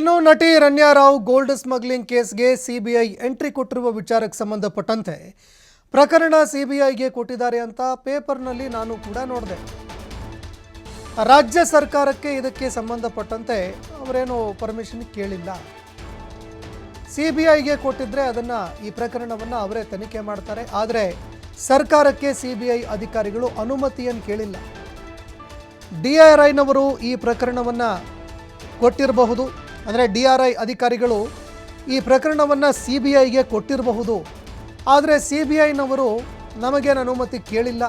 ಇನ್ನು ನಟಿ Ranya Rao gold smuggling ಕೇಸ್ಗೆ ಸಿಬಿಐ ಎಂಟ್ರಿ ಕೊಟ್ಟಿರುವ ವಿಚಾರಕ್ಕೆ ಸಂಬಂಧಪಟ್ಟಂತೆ ಪ್ರಕರಣ ಸಿಬಿಐಗೆ ಕೊಟ್ಟಿದ್ದಾರೆ ಅಂತ ಪೇಪರ್ನಲ್ಲಿ ನಾನು ಕೂಡ ನೋಡಿದೆ. ರಾಜ್ಯ ಸರ್ಕಾರಕ್ಕೆ ಇದಕ್ಕೆ ಸಂಬಂಧಪಟ್ಟಂತೆ ಅವರೇನು ಪರ್ಮಿಷನ್ ಕೇಳಿಲ್ಲ. ಸಿಬಿಐಗೆ ಕೊಟ್ಟಿದ್ರೆ ಅದನ್ನು ಈ ಪ್ರಕರಣವನ್ನು ಅವರೇ ತನಿಖೆ ಮಾಡ್ತಾರೆ. ಆದರೆ ಸರ್ಕಾರಕ್ಕೆ ಸಿಬಿಐ ಅಧಿಕಾರಿಗಳು ಅನುಮತಿಯನ್ನು ಕೇಳಿಲ್ಲ. DRIನವರು ಈ ಪ್ರಕರಣವನ್ನು ಕೊಟ್ಟಿರಬಹುದು. ಅಂದರೆ DRI ಅಧಿಕಾರಿಗಳು ಈ ಪ್ರಕರಣವನ್ನು CBIಗೆ ಕೊಟ್ಟಿರಬಹುದು. ಆದರೆ CBIನವರು ನಮಗೇನು ಅನುಮತಿ ಕೇಳಿಲ್ಲ,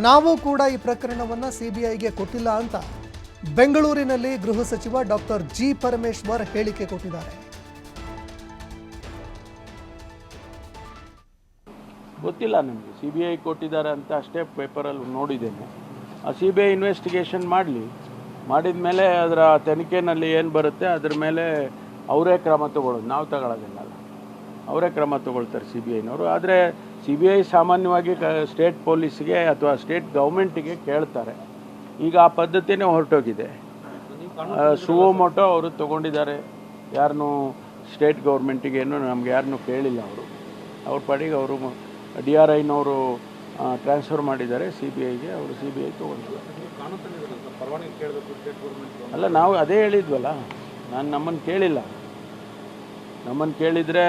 ನಾವು ಕೂಡ ಈ ಪ್ರಕರಣವನ್ನು CBIಗೆ ಕೊಟ್ಟಿಲ್ಲ ಅಂತ ಬೆಂಗಳೂರಿನಲ್ಲಿ ಗೃಹ ಸಚಿವ ಡಾಕ್ಟರ್ ಜಿ ಪರಮೇಶ್ವರ್ ಹೇಳಿಕೆ ಕೊಟ್ಟಿದ್ದಾರೆ. ಗೊತ್ತಿಲ್ಲ ನಿಮಗೆ, CBI ಕೊಟ್ಟಿದ್ದಾರೆ ಅಂತ ಅಷ್ಟೇ ಪೇಪರಲ್ಲಿ ನೋಡಿದ್ದೇನೆ. ಆ CBI ಇನ್ವೆಸ್ಟಿಗೇಷನ್ ಮಾಡಿದ ಮೇಲೆ ಅದರ ತನಿಖೆಯಲ್ಲಿ ಏನು ಬರುತ್ತೆ ಅದ್ರ ಮೇಲೆ ಅವರೇ ಕ್ರಮ ತಗೊಳ್ಳೋದು, ನಾವು ತಗೊಳ್ಳೋದಿಲ್ಲ. ಅವರೇ ಕ್ರಮ ತಗೊಳ್ತಾರೆ CBIನವರು. ಆದರೆ CBI ಸಾಮಾನ್ಯವಾಗಿ ಸ್ಟೇಟ್ ಪೊಲೀಸ್ಗೆ ಅಥವಾ ಸ್ಟೇಟ್ ಗೌರ್ಮೆಂಟಿಗೆ ಕೇಳ್ತಾರೆ. ಈಗ ಆ ಪದ್ಧತಿನೇ ಹೊರಟೋಗಿದೆ. ಸುವೋಮೋಟೋ ಅವರು ತೊಗೊಂಡಿದ್ದಾರೆ, ಯಾರನ್ನೂ ಸ್ಟೇಟ್ ಗೌರ್ಮೆಂಟಿಗೇನು ನಮ್ಗೆ ಯಾರನ್ನೂ ಕೇಳಿಲ್ಲ. ಅವ್ರ ಪಾಡಿಗೆ ಅವರು DRIನವರು ಟ್ರಾನ್ಸ್ಫರ್ ಮಾಡಿದ್ದಾರೆ CBIಗೆ. ಅವರು CBI ತೊಗೊಂಡಿದ್ದಾರೆ. ಅಲ್ಲ, ನಾವು ಅದೇ ಹೇಳಿದ್ವಲ್ಲ, ನಮ್ಮನ್ನು ಕೇಳಿಲ್ಲ. ನಮ್ಮನ್ನು ಕೇಳಿದರೆ